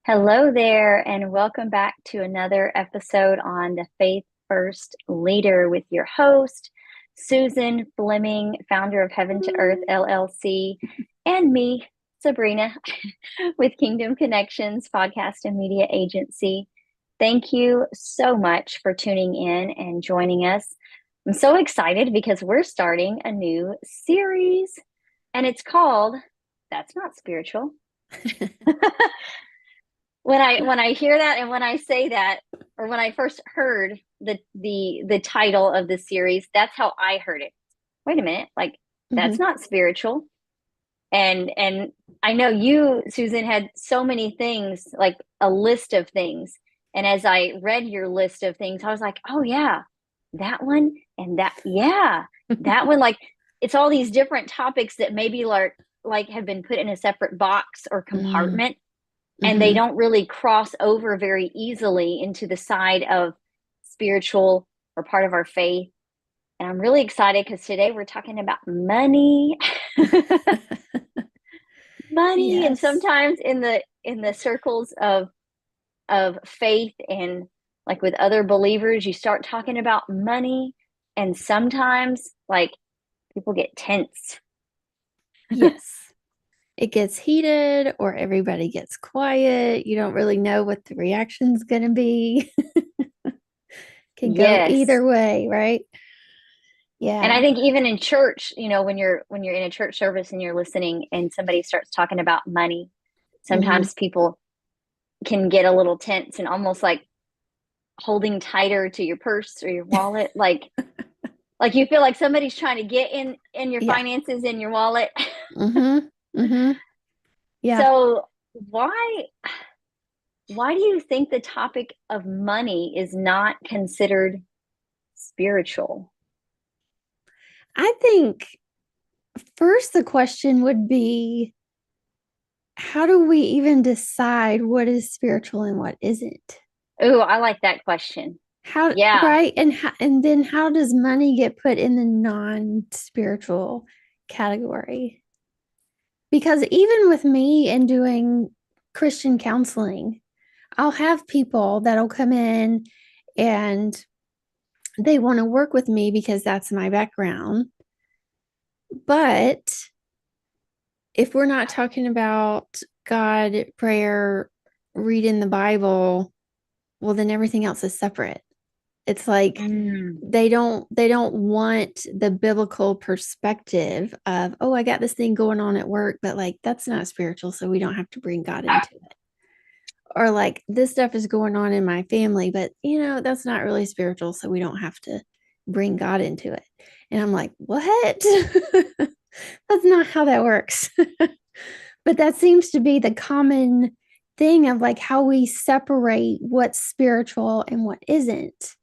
Hello there, and welcome back to another episode on the Faith First Leader with your host, Susan Fleming, founder of Heaven to Earth LLC, and me, Sabrina, with Kingdom Connections podcast and media agency. Thank you so much for tuning in and joining us. I'm so excited because we're starting a new series, and it's called That's Not Spiritual. When I hear that and when I say that, or when I first heard the title of the series, that's how I heard it. Wait a minute, like that's not spiritual. And I know you, Susan, had so many things, like a list of things. And as I read your list of things, I was like, oh yeah, that one and that one. Like it's all these different topics that maybe like have been put in a separate box or compartment and they don't really cross over very easily into the side of spiritual or part of our faith. And I'm really excited because today we're talking about money. Money. And Yes. sometimes in the circles of faith and like with other believers, you start talking about money and sometimes like people get tense. Yes. It gets heated or everybody gets quiet. You don't really know what the reaction's going to be. Can go Yes. either way, right? And I Yeah. think even in church, when you're in a church service and you're listening and somebody starts talking about money, hmm sometimes people can get a little tense and almost like holding tighter to your purse or your wallet, like you feel like somebody's trying to get in your Yeah. finances in your wallet. hmm hmm Yeah. So why do you think the topic of money is not considered spiritual? I think first the question would be, how do we even decide what is spiritual and what isn't? Oh, I like that question. How, Yeah. right? And then how does money get put in the non-spiritual category? Because even with me and doing Christian counseling, I'll have people that'll come in and they want to work with me because that's my background. But if we're not talking about God, prayer, reading the Bible, well, then everything else is separate. It's like Mm. they don't want the biblical perspective of, oh, I got this thing going on at work, but like that's not spiritual, so we don't have to bring God into it. Or like this stuff is going on in my family, but that's not really spiritual, so we don't have to bring God into it. And I'm like, what? That's not how that works. But that seems to be the common thing of like how we separate what's spiritual and what isn't.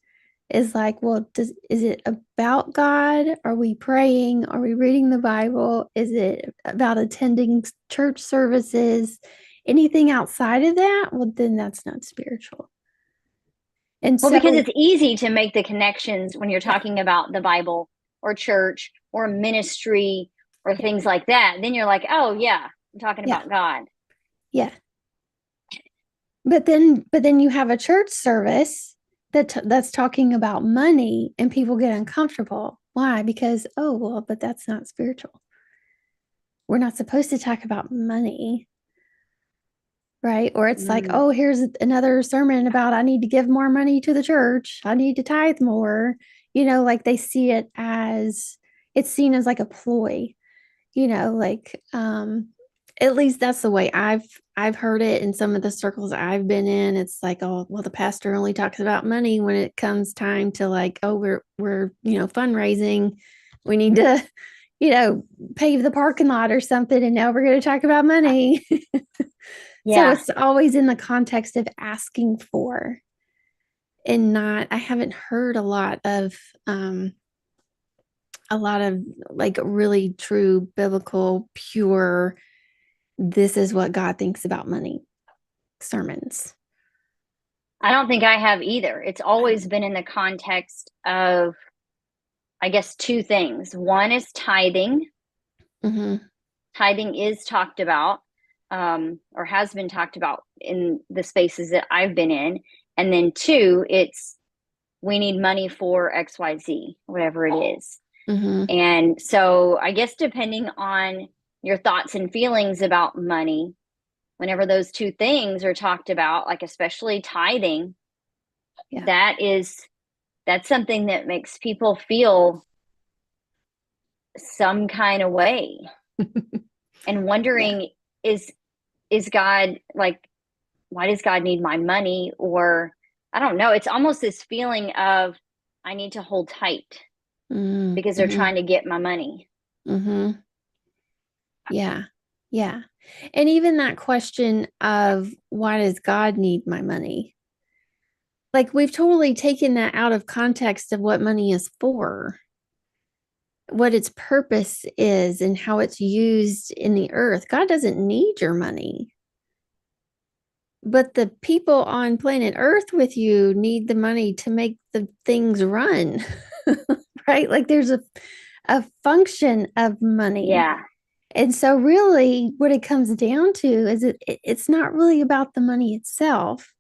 Is like, well, is it about God? Are we praying? Are we reading the Bible? Is it about attending church services? Anything outside of that? Well, then that's not spiritual. And Well, because so, it's easy to make the connections when you're yeah, talking about the Bible or church or ministry or yeah, things like that. Then you're like, oh, yeah, I'm talking yeah, about God. yeah. But then you have a church service that's talking about money, and people get uncomfortable. Why? Because well, but that's not spiritual. We're not supposed to talk about money. Right. Or it's like, Mm. oh, here's another sermon about I need to give more money to the church. I need to tithe more. Like they see it as it's seen as like a ploy, like at least that's the way I've heard it in some of the circles I've been in. It's like, oh, well, the pastor only talks about money when it comes time to like, oh, we're fundraising. We need to, pave the parking lot or something, and now we're going to talk about money. So Yeah. it's always in the context of asking for, and not, I haven't heard a lot of like really true biblical, pure, this is what God thinks about money sermons. I don't think I have either. It's always been in the context of, I guess, two things. One is tithing. Mm-hmm. Tithing is talked about. or has been talked about in the spaces that I've been in. And then two, it's we need money for XYZ, whatever it is. Mm-hmm. And so I guess depending on your thoughts and feelings about money, whenever those two things are talked about, like especially tithing, Yeah. that's something that makes people feel some kind of way and Yeah. wondering, is God like, why does God need my money? Or I don't know. It's almost this feeling of I need to hold tight because they're Mm-hmm. trying to get my money. Mm-hmm. Yeah. Yeah. And even that question of why does God need my money? Like we've totally taken that out of context of what money is for, what its purpose is, and how it's used in the earth. God doesn't need your money. But the people on planet Earth with you need the money to make the things run, right? Like there's a function of money. Yeah. And so, really, what it comes down to is it's not really about the money itself,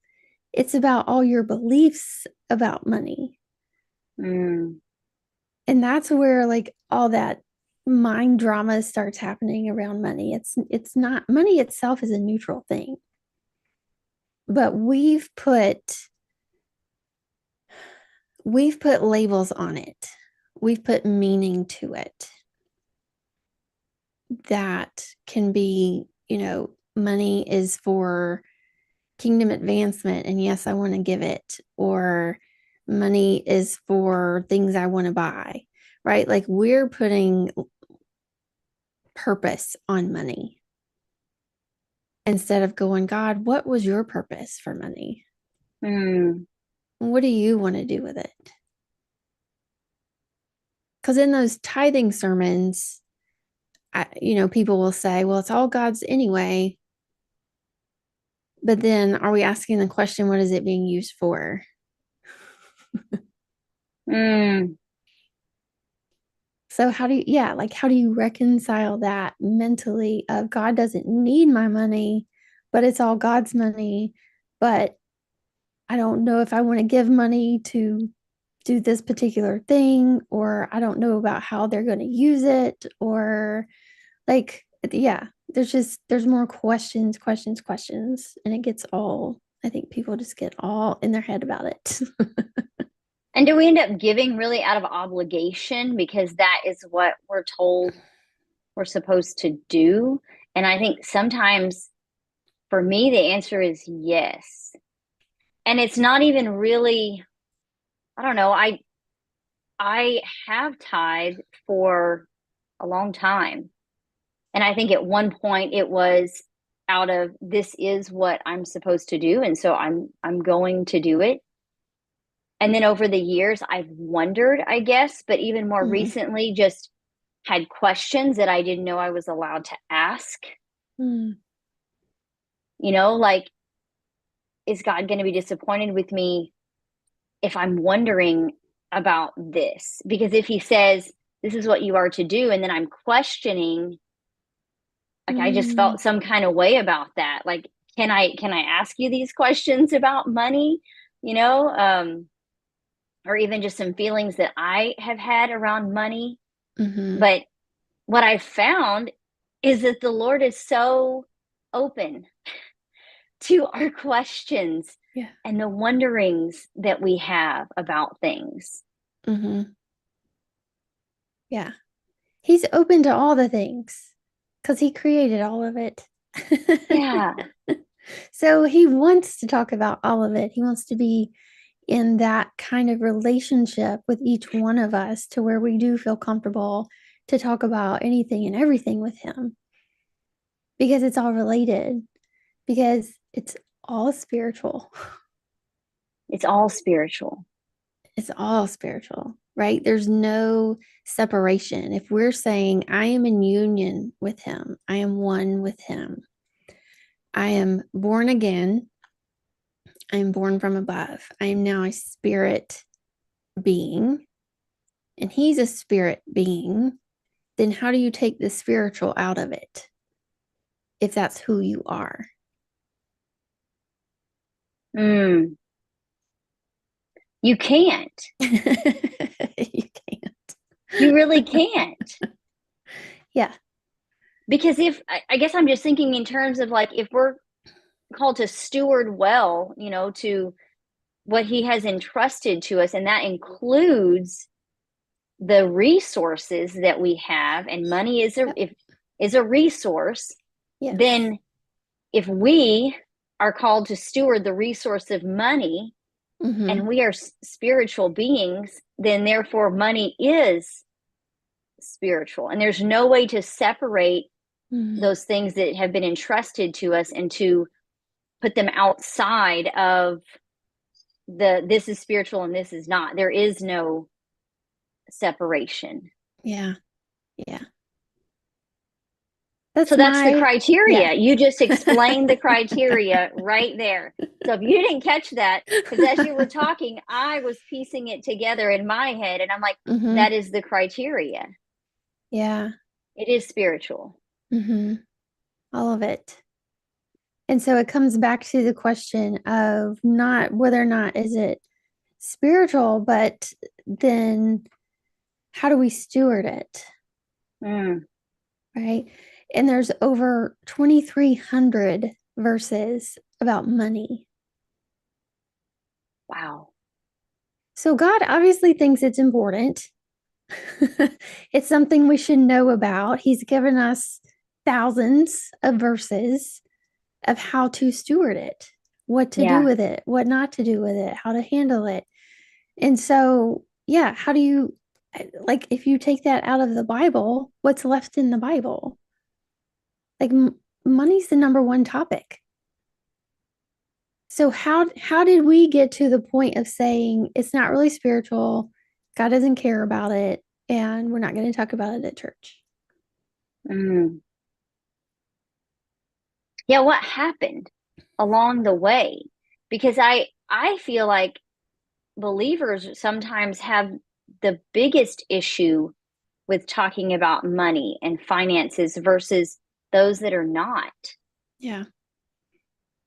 it's about all your beliefs about money. Mm. And that's where like all that mind drama starts happening around money. It's not money itself is a neutral thing, but we've put labels on it. We've put meaning to it that can be, money is for kingdom advancement. And yes, I want to give it. Or money is for things I want to buy, right? Like we're putting purpose on money instead of going, God, what was your purpose for money? Mm. What do you want to do with it? Because in those tithing sermons, people will say, well, it's all God's anyway. But then are we asking the question, what is it being used for? Mm. So how do you reconcile that mentally of God doesn't need my money, but it's all God's money, but I don't know if I want to give money to do this particular thing, or I don't know about how they're going to use it, or like, yeah, there's more questions, questions, questions, and it gets all, I think people just get all in their head about it. And do we end up giving really out of obligation because that is what we're told we're supposed to do? And I think sometimes for me, the answer is yes. And it's not even really, I don't know, I have tithed for a long time. And I think at one point it was out of this is what I'm supposed to do. And so I'm going to do it. And then over the years, I've wondered, I guess, but even more Mm-hmm. recently, just had questions that I didn't know I was allowed to ask. Mm-hmm. Like, is God going to be disappointed with me if I'm wondering about this? Because if he says, this is what you are to do, and then I'm questioning, like I just Mm-hmm. felt some kind of way about that. Like, can I ask you these questions about money? You know, um, or even just some feelings that I have had around money. Mm-hmm. But what I found is that the Lord is so open to our questions Yeah. and the wonderings that we have about things. Mm-hmm. Yeah. He's open to all the things because he created all of it. Yeah. So he wants to talk about all of it. He wants to be in that kind of relationship with each one of us to where we do feel comfortable to talk about anything and everything with him because it's all related, because it's all spiritual. It's all spiritual. It's all spiritual, right? There's no separation. If we're saying, I am in union with him, I am one with him, I am born again, I am born from above, I am now a spirit being, and he's a spirit being, then how do you take the spiritual out of it? if that's who you are. Mm. You can't. You can't. You really can't. Yeah. Because if I guess I'm just thinking in terms of like if we're called to steward well, to what he has entrusted to us, and that includes the resources that we have, and money is a resource. Yes. Then if we are called to steward the resource of money, and we are spiritual beings, then therefore money is spiritual, and there's no way to separate those things that have been entrusted to us and to put them outside of this is spiritual and this is not. There is no separation. Yeah. Yeah. So that's the criteria. Yeah. You just explained the criteria right there. So if you didn't catch that, because as you were talking, I was piecing it together in my head, and I'm like, that is the criteria. Yeah. It is spiritual. All of it. And so it comes back to the question of not whether or not is it spiritual, but then how do we steward it? Right? And there's over 2,300 verses about money. Wow. So God obviously thinks it's important. It's something we should know about. He's given us thousands of verses of how to steward it, what to do with it, what not to do with it, how to handle it. And so, yeah, how do you, like, if you take that out of the Bible, what's left in the Bible? Like, money's the number one topic. So how did we get to the point of saying it's not really spiritual, God doesn't care about it, and we're not going to talk about it at church? Yeah, what happened along the way? Because I feel like believers sometimes have the biggest issue with talking about money and finances versus those that are not. Yeah.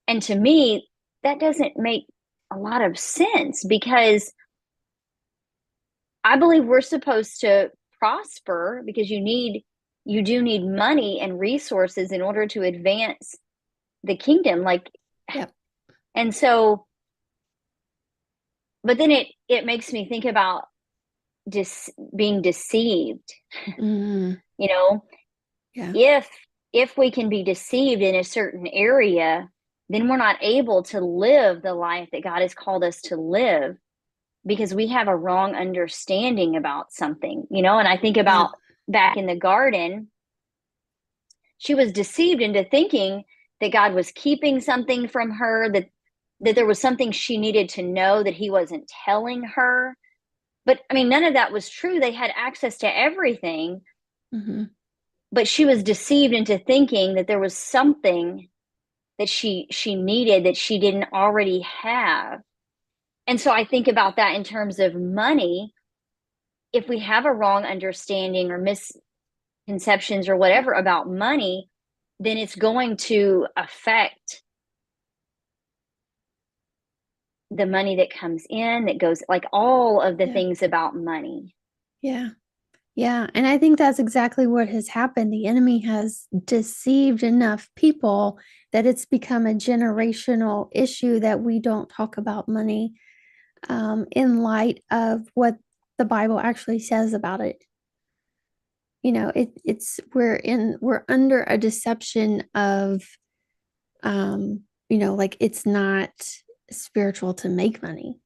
And to me, that doesn't make a lot of sense, because I believe we're supposed to prosper, because you do need money and resources in order to advance the kingdom. Like, Yep. and so, but then it makes me think about being deceived. Yeah. If we can be deceived in a certain area, then we're not able to live the life that God has called us to live, because we have a wrong understanding about something. And I think about back in the garden, she was deceived into thinking that God was keeping something from her, that there was something she needed to know that he wasn't telling her. But I mean, none of that was true. They had access to everything. But she was deceived into thinking that there was something that she needed that she didn't already have. And so I think about that in terms of money. If we have a wrong understanding or misconceptions or whatever about money, then it's going to affect the money that comes in, that goes, like all of the things about money. Yeah. Yeah. And I think that's exactly what has happened. The enemy has deceived enough people that it's become a generational issue that we don't talk about money in light of what the Bible actually says about it. We're under a deception of like it's not spiritual to make money,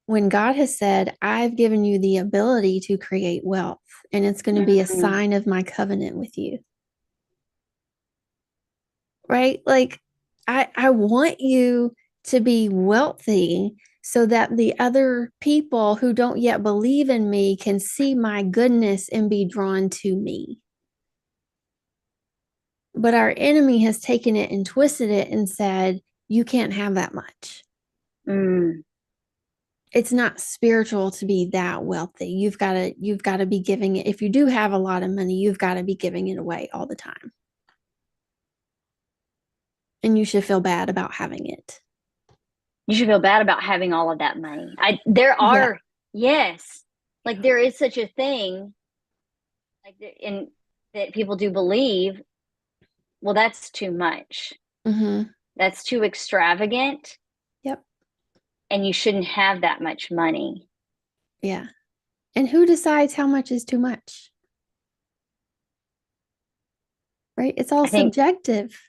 when God has said, I've given you the ability to create wealth, and it's going to be a sign of my covenant with you. Right? Like, I want you to be wealthy so that the other people who don't yet believe in me can see my goodness and be drawn to me. But our enemy has taken it and twisted it and said, you can't have that much. It's not spiritual to be that wealthy. You've got to be giving it. If you do have a lot of money, you've got to be giving it away all the time. And you should feel bad about having it. You should feel bad about having all of that money. There Yeah. are, yes, like there is such a thing, like in that people do believe, well, that's too much. Mm-hmm. That's too extravagant, Yep. and you shouldn't have that much money. Yeah. And who decides how much is too much? Right? It's all I think subjective.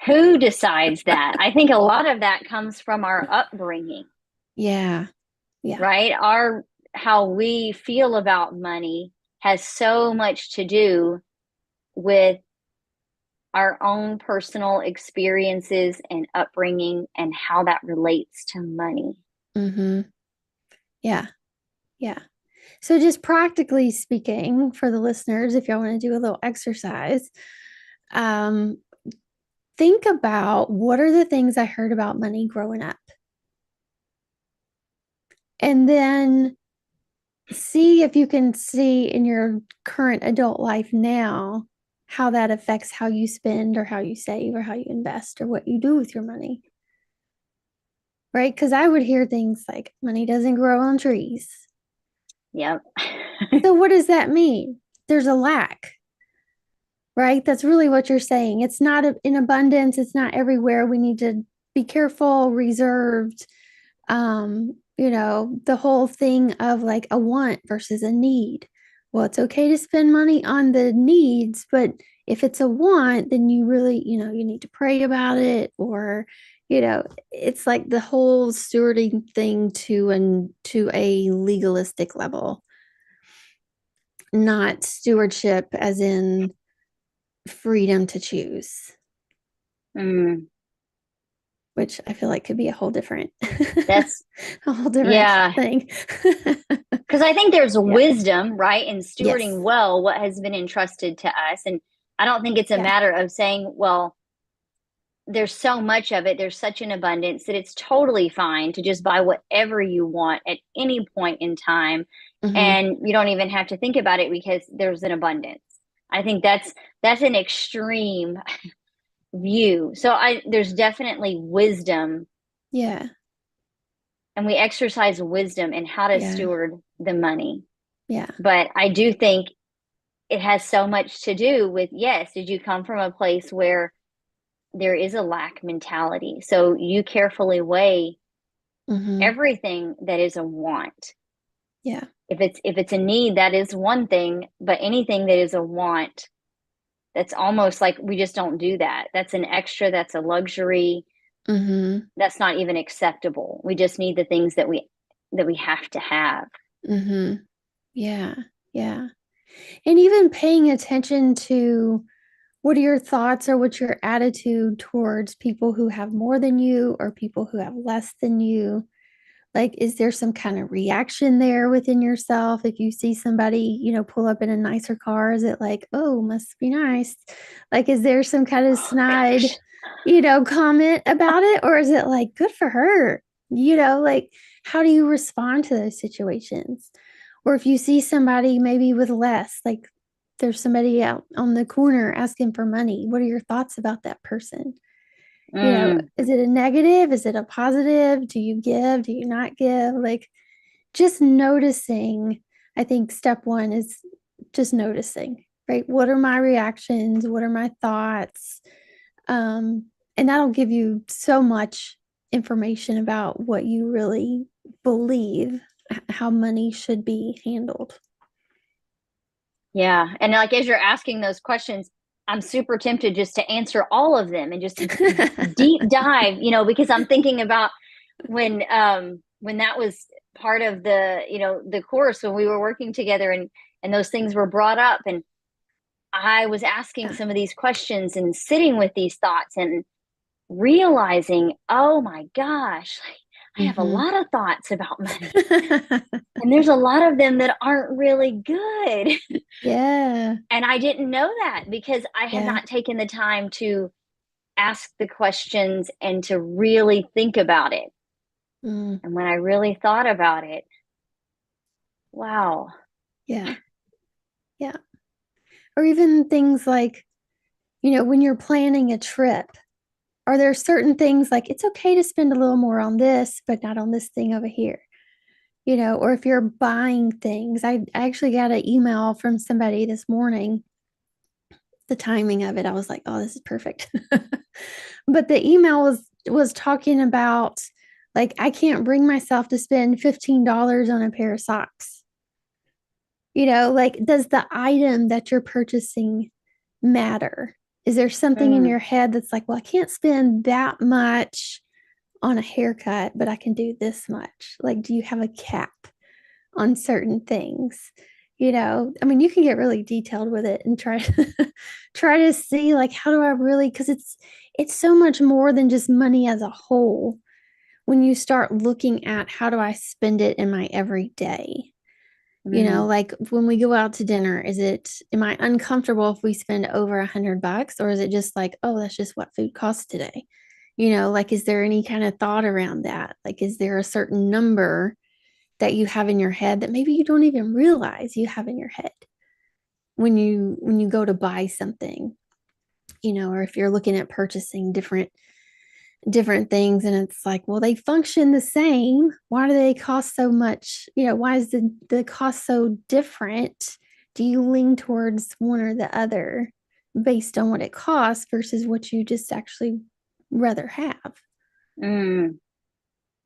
who decides that? I think a lot of that comes from our upbringing, Yeah. Yeah. right? Our how we feel about money has so much to do with our own personal experiences and upbringing and how that relates to money. Mm-hmm. Yeah. Yeah. So just practically speaking, for the listeners, if y'all want to do a little exercise, um, think about what are the things I heard about money growing up. And then see if you can see in your current adult life now how that affects how you spend or how you save or how you invest or what you do with your money. Right? Because I would hear things like money doesn't grow on trees. Yep. So what does that mean? There's a lack, right? That's really what you're saying. It's not in abundance, it's not everywhere. We need to be careful, reserved. The whole thing of like a want versus a need. Well, it's okay to spend money on the needs, but if it's a want, then you really, you need to pray about it, or, it's like the whole stewarding thing to a legalistic level, not stewardship as in freedom to choose, Mm, which I feel like could be a whole different that's, a whole different yeah. thing. Because I think there's Yeah. wisdom, right, in Yes. stewarding well what has been entrusted to us. And I don't think it's a Yeah. matter of saying, well, there's so much of it, there's such an abundance that it's totally fine to just buy whatever you want at any point in time. Mm-hmm. And you don't even have to think about it because there's an abundance. I think that's an extreme view. So there's definitely wisdom, Yeah. and we exercise wisdom in how to Yeah. steward the money. Yeah. But I do think it has so much to do with, yes, did you come from a place where there is a lack mentality? So you carefully weigh Mm-hmm. everything that is a want. Yeah. If it's a need, that is one thing, but anything that is a want, that's almost like we just don't do that. That's an extra, that's a luxury. Mm-hmm. That's not even acceptable. We just need the things that we have to have. Mm-hmm. Yeah. Yeah. And even paying attention to what are your thoughts or what's your attitude towards people who have more than you or people who have less than you? Like, is there some kind of reaction there within yourself? If you see somebody, pull up in a nicer car, is it like, oh, must be nice? Like, is there some kind of Oh snide, gosh. comment about it? Or is it like, good for her? Like, how do you respond to those situations? Or if you see somebody maybe with less, like there's somebody out on the corner asking for money, what are your thoughts about that person? Mm, Is it a negative? Is it a positive? Do you give? Do you not give? Like just noticing. I think step one is just noticing, right? What are my reactions? What are my thoughts? And that'll give you so much information about what you really believe, how money should be handled. yeah. And like as you're asking those questions, I'm super tempted just to answer all of them and just deep dive, because I'm thinking about when that was part of the course when we were working together, and those things were brought up, and I was asking Yeah. some of these questions and sitting with these thoughts and realizing, oh my gosh, like, I have a Mm-hmm. lot of thoughts about money. And there's a lot of them that aren't really good. Yeah. And I didn't know that because I had Yeah. not taken the time to ask the questions and to really think about it. Mm. And when I really thought about it, wow. Yeah. Yeah. Or even things like, when you're planning a trip, are there certain things like it's okay to spend a little more on this, but not on this thing over here? Or if you're buying things, I actually got an email from somebody this morning. The timing of it, I was like, oh, this is perfect. But the email was talking about like, I can't bring myself to spend $15 on a pair of socks. Like, does the item that you're purchasing matter? Is there something in your head that's like, well, I can't spend that much on a haircut, but I can do this much? Like, do you have a cap on certain things? I mean, you can get really detailed with it and try to see like, how do I really, because it's so much more than just money as a whole. When you start looking at how do I spend it in my everyday, like when we go out to dinner, am I uncomfortable if we spend over $100, or is it just like, oh, that's just what food costs today? Like, is there any kind of thought around that? Like, is there a certain number that you have in your head that maybe you don't even realize you have in your head when you go to buy something, or if you're looking at purchasing different things and it's like, well, they function the same. Why do they cost so much? Why is the cost so different? Do you lean towards one or the other based on what it costs versus what you just actually rather have?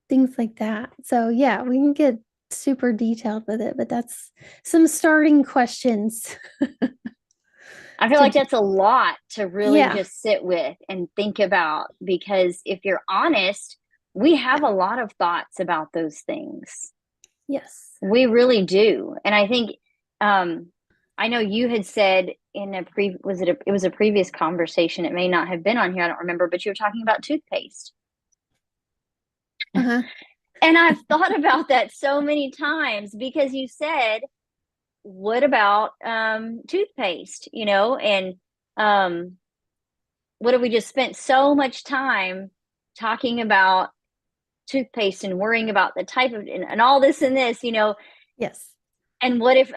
Things like that. So yeah, we can get super detailed with it, but that's some starting questions. I feel like that's a lot to really Yeah. just sit with and think about, because if you're honest, we have a lot of thoughts about those things. Yes. We really do. And I think I know you had said in it was a previous conversation. It may not have been on here, I don't remember, but you were talking about toothpaste. Uh-huh. And I've thought about that so many times, because you said, what about toothpaste, and what have we just spent so much time talking about toothpaste and worrying about the type of, and all this and this, Yes. and what if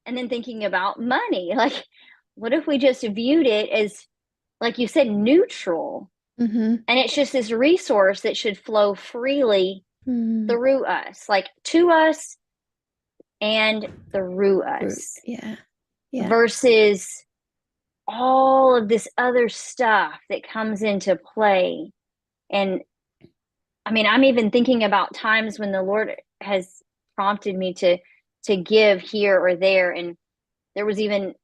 and then thinking about money, like, what if we just viewed it as, like you said, neutral, Mm-hmm. and it's just this resource that should flow freely Mm-hmm. through us, like to us and through us, Yeah. Yeah. versus all of this other stuff that comes into play. And I mean, I'm even thinking about times when the Lord has prompted me to give here or there. And there was even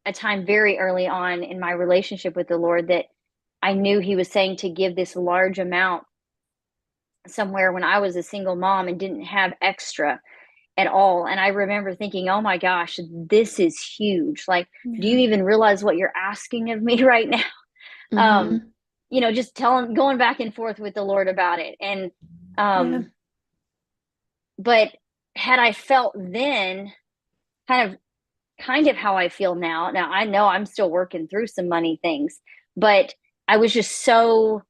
a time very early on in my relationship with the Lord that I knew he was saying to give this large amount somewhere when I was a single mom and didn't have extra at all. And I remember thinking, oh my gosh, this is huge. Like, do you Yeah. even realize what you're asking of me right now? Mm-hmm. Just going back and forth with the Lord about it. And, Yeah. but had I felt then kind of how I feel now I know I'm still working through some money things, but I was just so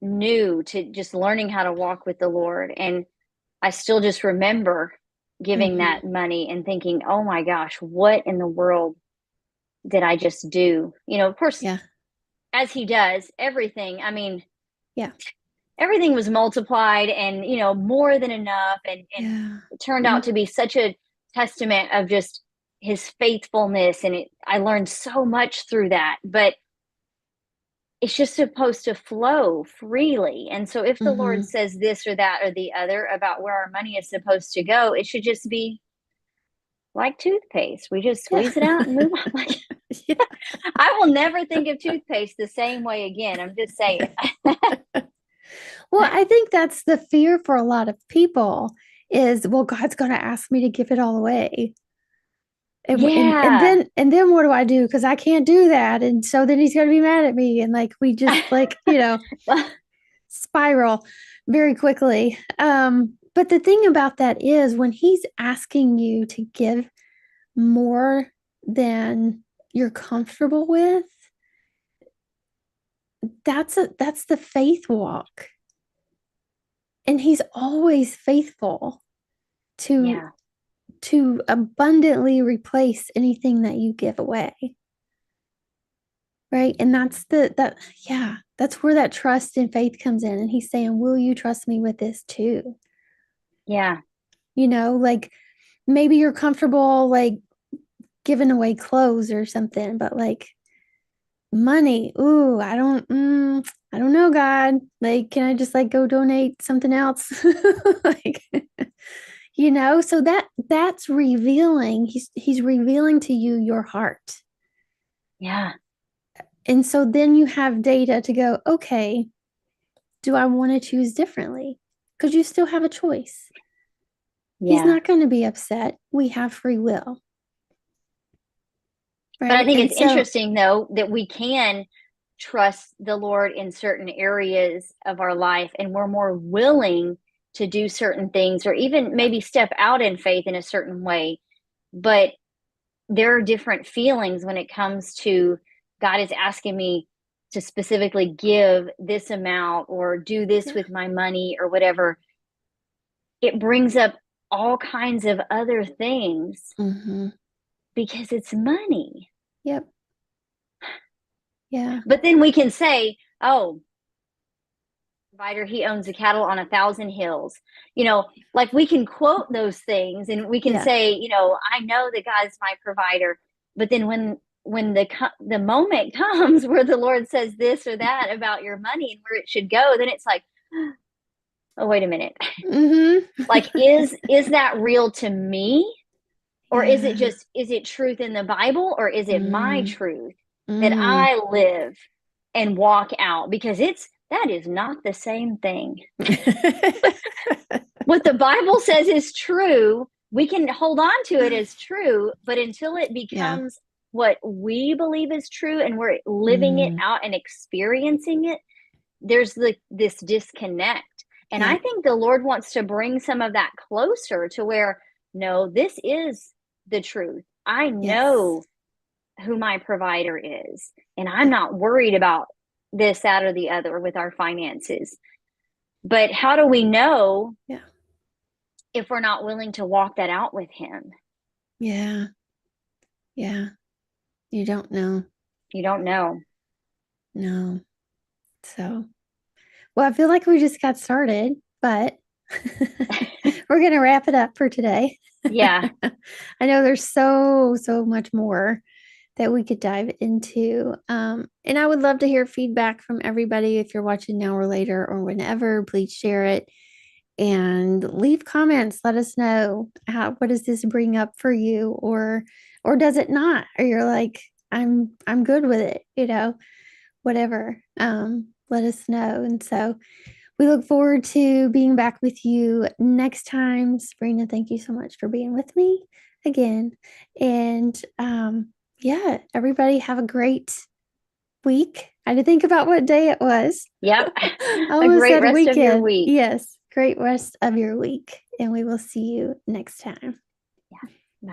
new to just learning how to walk with the Lord. And I still just remember giving Mm-hmm. that money and thinking, oh my gosh, what in the world did I just do? Of course, Yeah. as he does everything, I mean, Yeah. everything was multiplied and, more than enough. And Yeah. it turned Mm-hmm. out to be such a testament of just his faithfulness. And I learned so much through that. But it's just supposed to flow freely. And so if the Lord Mm-hmm. says this or that or the other about where our money is supposed to go, it should just be like toothpaste. We just Yeah. squeeze it out and move on. Yeah. I will never think of toothpaste the same way again. I'm just saying. Well, I think that's the fear for a lot of people is, well, God's going to ask me to give it all away. Yeah. And then what do I do? Because I can't do that. And so then he's going to be mad at me. And like, we just like, spiral very quickly. But the thing about that is when he's asking you to give more than you're comfortable with, that's the faith walk. And he's always faithful to Yeah. to abundantly replace anything that you give away. Right. And that's where that trust and faith comes in. And he's saying, will you trust me with this too? Yeah. Like maybe you're comfortable like giving away clothes or something, but like money, ooh, I don't know, God. Like, can I just like go donate something else? Like, so that's revealing. He's revealing to you your heart. Yeah. And so then you have data to go, okay, do I want to choose differently? Because you still have a choice. He's Yeah. not going to be upset. We have free will, But I right? think And it's so, interesting, though, that we can trust the Lord in certain areas of our life, and we're more willing to do certain things or even yeah, maybe step out in faith in a certain way. But there are different feelings when it comes to God is asking me to specifically give this amount or do this yeah, with my money or whatever. It brings up all kinds of other things mm-hmm, because it's money. yep, yeah, But then we can say, oh, provider, he owns the cattle on 1,000 hills. Like we can quote those things and we can yeah, say, I know that God's my provider. But then when the moment comes where the Lord says this or that about your money and where it should go, then it's like, oh, wait a minute. Like, mm-hmm, is that real to me? Or yeah, is it truth in the Bible, or is it my mm, truth that mm. I live and walk out? Because that is not the same thing. What the Bible says is true, we can hold on to it as true, but until it Yeah. becomes what we believe is true and we're living it Mm, out and experiencing it, there's this disconnect. And I yep. think the Lord wants to bring some of that closer to where, no, this is the truth. I Yes. know who my provider is, and I'm Yeah. not worried about this, that, or the other with our finances. But how do we know Yeah. if we're not willing to walk that out with Him? Yeah. Yeah. You don't know. You don't know. No. So, well, I feel like we just got started, but we're going to wrap it up for today. Yeah. I know there's so much more that we could dive into. And I would love to hear feedback from everybody. If you're watching now or later or whenever, please share it and leave comments. Let us know what does this bring up for you, or does it not? Or you're like, I'm good with it, whatever. Let us know. And so we look forward to being back with you next time. Sabrina, thank you so much for being with me again. And yeah, everybody have a great week. I had to think about what day it was. Yep. I A almost great said rest of your weekend. week. Yes, great rest of your week. And we will see you next time.